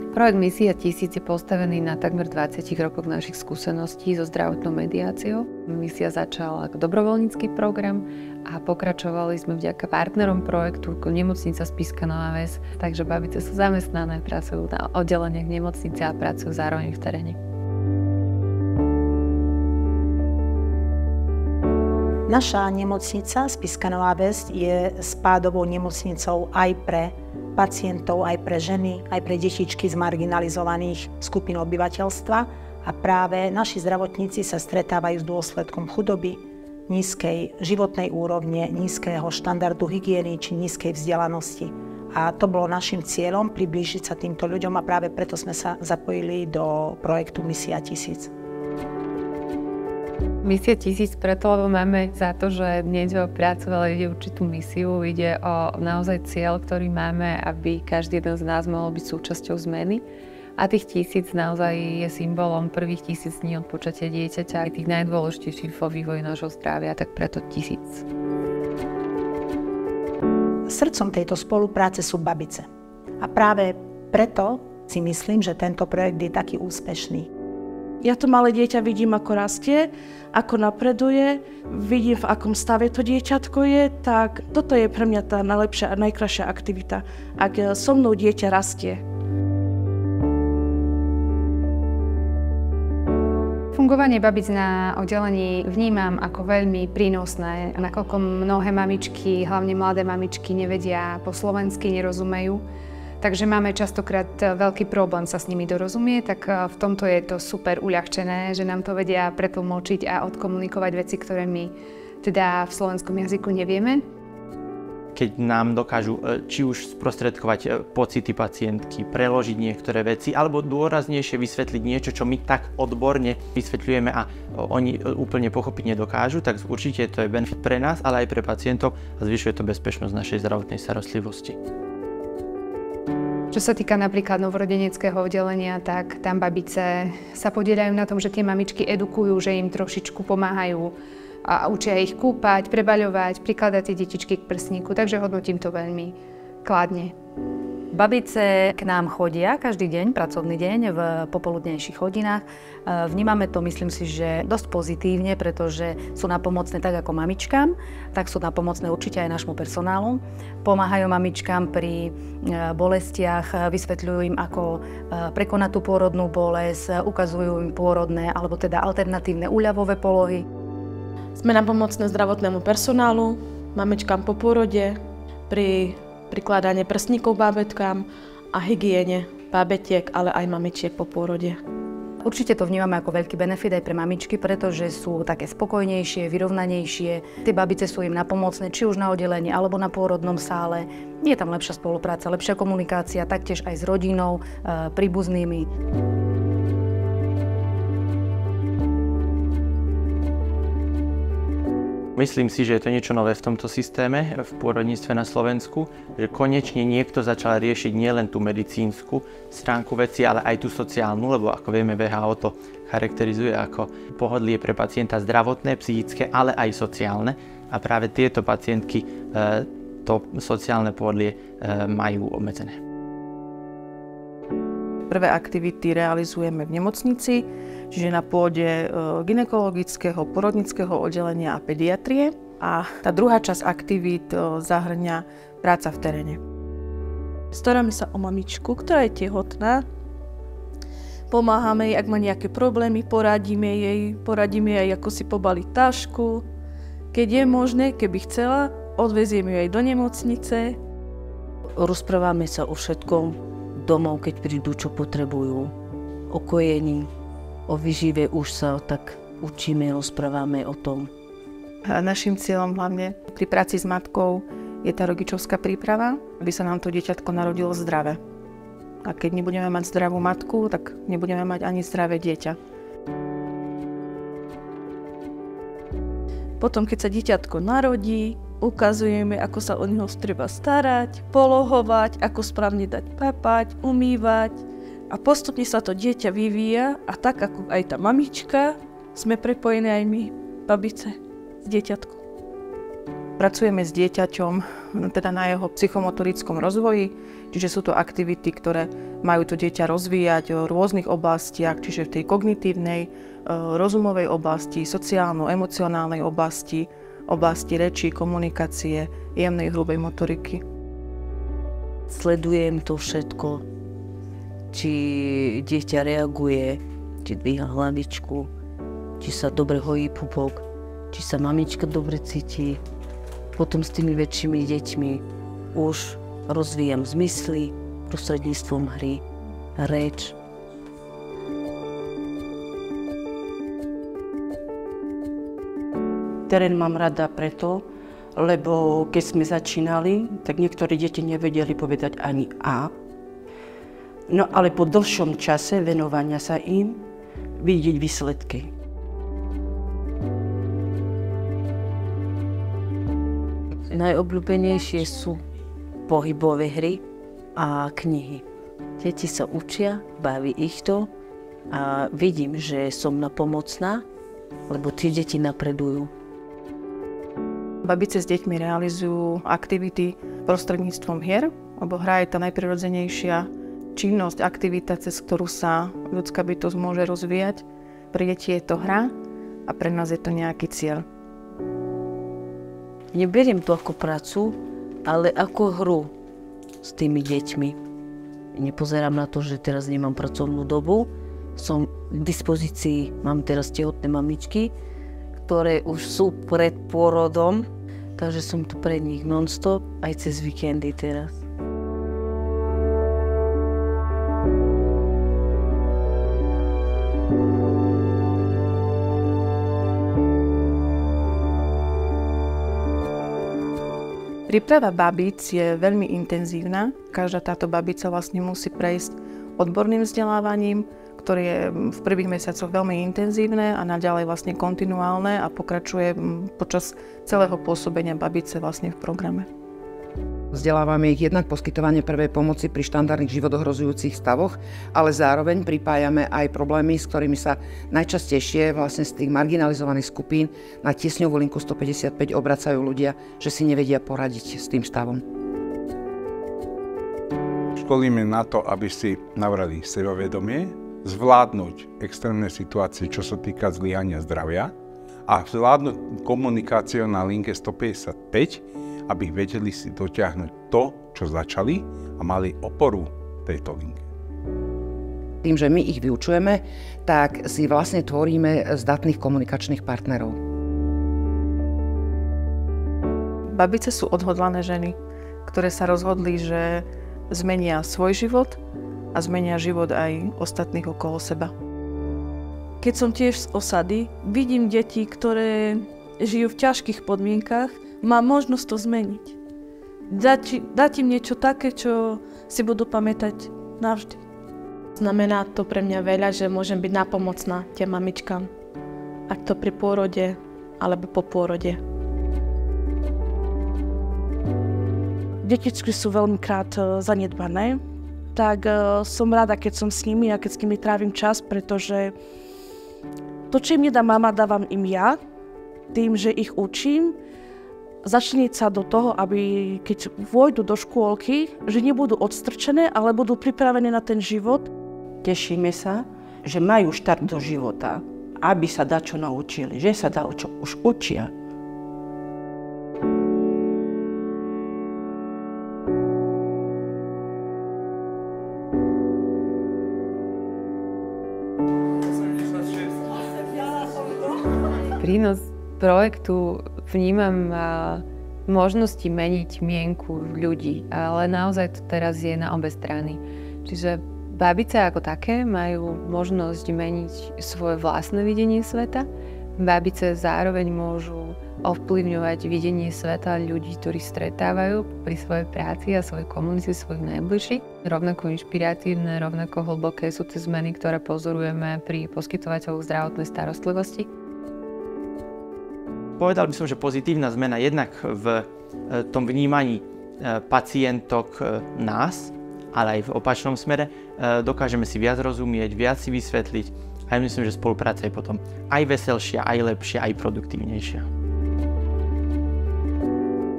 Projekt Misia 1000 je postavený na takmer 20 rokoch našich skúseností so zdravotnou mediáciou. Misia začala ako dobrovoľnícky program a pokračovali sme vďaka partnerom projektu ako Nemocnica Spišská Nová Ves. Takže babice sú zamestnané, pracujú na oddeleniach nemocnice a pracujú zároveň v teréne. Naša nemocnica Spišská Nová Ves je spádovou nemocnicou aj pre pacientov, aj pre ženy, aj pre detičky z marginalizovaných skupín obyvateľstva a práve naši zdravotníci sa stretávajú s dôsledkom chudoby, nízkej životnej úrovne, nízkeho štandardu hygieny či nízkej vzdelanosti. A to bolo našim cieľom priblížiť sa týmto ľuďom a práve preto sme sa zapojili do projektu Misia 1000. Misia 1000 preto, lebo máme za to, že nejde o prácu, ale ide o určitú misiu, ide o naozaj cieľ, ktorý máme, aby každý jeden z nás mohol byť súčasťou zmeny. A tých 1000 naozaj je symbolom prvých 1000 dní od počatia dieťaťa aj tých najdôležitejších vo vývoji nášho zdravia, tak preto 1000. Srdcom tejto spolupráce sú babice. A práve preto si myslím, že tento projekt je taký úspešný. Ja to malé dieťa vidím, ako rastie, ako napreduje, vidím, v akom stave to dieťatko je, tak toto je pre mňa tá najlepšia a najkrajšia aktivita, ak so mnou dieťa rastie. Fungovanie babíc na oddelení vnímam ako veľmi prínosné, nakoľko mnohé mamičky, hlavne mladé mamičky, nevedia po slovensky, nerozumejú. Takže máme častokrát veľký problém sa s nimi dorozumieť, tak v tomto je to super uľahčené, že nám to vedia pretlmočiť a odkomunikovať veci, ktoré my teda v slovenskom jazyku nevieme. Keď nám dokážu či už sprostredkovať pocity pacientky, preložiť niektoré veci, alebo dôraznejšie vysvetliť niečo, čo my tak odborne vysvetľujeme a oni úplne pochopiť nedokážu, tak určite to je benefit pre nás, ale aj pre pacientov a zvyšuje to bezpečnosť našej zdravotnej starostlivosti. Čo sa týka napríklad novorodeneckého oddelenia, tak tam babice sa podieľajú na tom, že tie mamičky edukujú, že im trošičku pomáhajú a učia ich kúpať, prebaľovať, prikladať tie detičky k prsníku, takže hodnotím to veľmi kladne. Babice k nám chodia každý deň, pracovný deň v popoludnejších hodinách. Vnímame to, myslím si, že dosť pozitívne, pretože sú napomocné tak ako mamičkám, tak sú napomocné určite aj nášmu personálu. Pomáhajú mamičkám pri bolestiach, vysvetľujú im, ako prekonať tú pôrodnú bolesť, ukazujú im pôrodné alebo teda alternatívne úľavové polohy. Sme napomocné zdravotnému personálu, mamičkám po pôrode, pri prikladanie prstníkov bábetkám a hygiene bábetiek, ale aj mamičiek po pôrode. Určite to vnímame ako veľký benefit aj pre mamičky, pretože sú také spokojnejšie, vyrovnanejšie. Tie babice sú im napomocné, či už na oddelení alebo na pôrodnom sále. Je tam lepšia spolupráca, lepšia komunikácia, taktiež aj s rodinou, príbuznými. Myslím si, že je to niečo nové v tomto systéme, v pôrodníctve na Slovensku, že konečne niekto začal riešiť nielen tú medicínsku stránku veci, ale aj tú sociálnu, lebo ako vieme, WHO to charakterizuje ako pohodlie pre pacienta zdravotné, psychické, ale aj sociálne. A práve tieto pacientky to sociálne pohodlie majú obmedzené. Prvé aktivity realizujeme v nemocnici, čiže na pôde gynekologického, porodnického oddelenia a pediatrie. A tá druhá časť aktivít zahŕňa práca v teréne. Staráme sa o mamičku, ktorá je tehotná. Pomáhame jej, ak má nejaké problémy, poradíme jej, ako si pobaliť tašku. Keď je možné, keby chcela, odvezieme ju aj do nemocnice. Rozprávame sa o všetkom domov, keď prídu, čo potrebujú. O kojení, o výžive už sa tak učíme, rozprávame o tom. A našim cieľom hlavne pri práci s matkou je tá rodičovská príprava, aby sa nám to dieťatko narodilo zdravé. A keď nebudeme mať zdravú matku, tak nebudeme mať ani zdravé dieťa. Potom, keď sa dieťatko narodí, ukazujeme, ako sa o neho treba starať, polohovať, ako správne dať papať, umývať. A postupne sa to dieťa vyvíja a tak ako aj tá mamička, sme prepojené aj my, babice, s dieťatkom. Pracujeme s dieťaťom teda na jeho psychomotorickom rozvoji, čiže sú to aktivity, ktoré majú to dieťa rozvíjať v rôznych oblastiach, čiže v tej kognitívnej, rozumovej oblasti, sociálno-emocionálnej oblasti, oblasti reči, komunikácie, jemnej hrubej motoriky. Sledujem to všetko, či dieťa reaguje, či dvíha hlavičku, či sa dobre hojí pupok, či sa mamička dobre cíti. Potom s tými väčšími deťmi už rozvíjam zmysly prostredníctvom hry, reč. Terén mám rada preto, lebo keď sme začínali, tak niektorí deti nevedeli povedať ani A. No ale po dlhšom čase venovania sa im vidieť výsledky. Najobľúbenejšie sú pohybové hry a knihy. Deti sa učia, baví ich to a vidím, že som napomocná, lebo tie deti napredujú. Babice s deťmi realizujú aktivity prostredníctvom hier, lebo hra je tá najprirodzenejšia činnosť, aktivita, cez ktorú sa ľudská bytosť môže rozvíjať. Pre deti je to hra a pre nás je to nejaký cieľ. Neberiem to ako prácu, ale ako hru s tými deťmi. Nepozerám na to, že teraz nemám pracovnú dobu. Som k dispozícii, mám teraz tehotné mamičky, ktoré už sú pred pôrodom, takže som tu pre nich non-stop, aj cez víkendy teraz. Príprava babíc je veľmi intenzívna. Každá táto babica vlastne musí prejsť odborným vzdelávaním, ktoré je v prvých mesiacoch veľmi intenzívne a naďalej vlastne kontinuálne a pokračuje počas celého pôsobenia babice vlastne v programe. Vzdelávame ich jednak poskytovanie prvej pomoci pri štandardných životohrozujúcich stavoch, ale zároveň pripájame aj problémy, s ktorými sa najčastejšie vlastne z tých marginalizovaných skupín na tiesňovú linku 155 obracajú ľudia, že si nevedia poradiť s tým stavom. Školíme na to, aby si nabrali sebavedomie, zvládnuť extrémne situácie, čo sa týka zlyhania zdravia a zvládnuť komunikáciu na linke 155, aby vedeli si dotiahnuť to, čo začali a mali oporu tejto linke. Tým, že my ich vyučujeme, tak si vlastne tvoríme zdatných komunikačných partnerov. Babice sú odhodlané ženy, ktoré sa rozhodli, že zmenia svoj život a zmenia život aj ostatných okolo seba. Keď som tiež z osady, vidím deti, ktoré žijú v ťažkých podmienkach, mám možnosť to zmeniť. Dať im niečo také, čo si budú pamätať navždy. Znamená to pre mňa veľa, že môžem byť nápomocná tým mamičkám. Ak to pri pôrode, alebo po pôrode. Detičky sú veľmikrát zanedbané, tak som rada, keď som s nimi a keď s nimi trávim čas, pretože to, čo im nedá mama, dávam im ja, tým, že ich učím, začniť sa do toho, aby keď vôjdu do škôlky, že nebudú odstrčené, ale budú pripravené na ten život. Tešíme sa, že majú štart do života, aby sa dačo naučili, že sa dačo už učia. Prínos projektu vnímam možnosti meniť mienku ľudí, ale naozaj to teraz je na obe strany. Čiže babice ako také majú možnosť meniť svoje vlastné videnie sveta. Babice zároveň môžu ovplyvňovať videnie sveta ľudí, ktorí stretávajú pri svojej práci a svojej komunite, svojich najbližších. Rovnako inšpiratívne, rovnako hlboké sú tie zmeny, ktoré pozorujeme pri poskytovateľoch zdravotnej starostlivosti. Povedal by som, že pozitívna zmena jednak v tom vnímaní pacientok nás, ale aj v opačnom smere. Dokážeme si viac rozumieť, viac si vysvetliť a ja myslím, že spolupráca je potom aj veselšia, aj lepšia, aj produktívnejšia.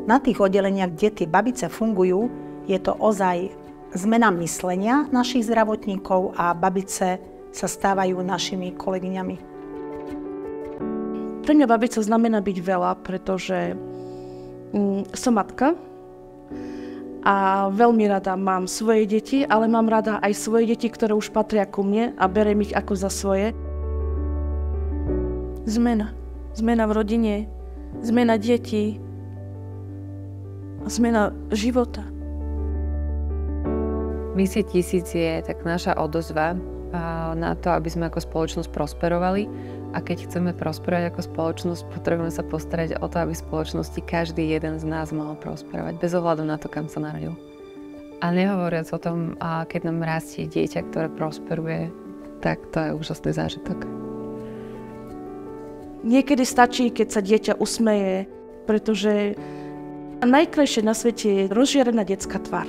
Na tých oddeleniach, kde tie babice fungujú, je to ozaj zmena myslenia našich zdravotníkov a babice sa stávajú našimi kolegyňami. Pre mňa babica znamená byť veľa, pretože som matka a veľmi rada mám svoje deti, ale mám rada aj svoje deti, ktoré už patria ku mne a berem ich ako za svoje. Zmena. Zmena v rodine, zmena detí, zmena života. Misia 1000 je tak naša odozva na to, aby sme ako spoločnosť prosperovali. A keď chceme prosperovať ako spoločnosť, potrebujeme sa postarať o to, aby v spoločnosti každý jeden z nás mohol prosperovať, bez ohľadu na to, kam sa narodil. A nehovoriac o tom, keď nám rastie dieťa, ktoré prosperuje, tak to je úžasný zážitok. Niekedy stačí, keď sa dieťa usmeje, pretože najkrajšie na svete je rozžiarená detská tvár.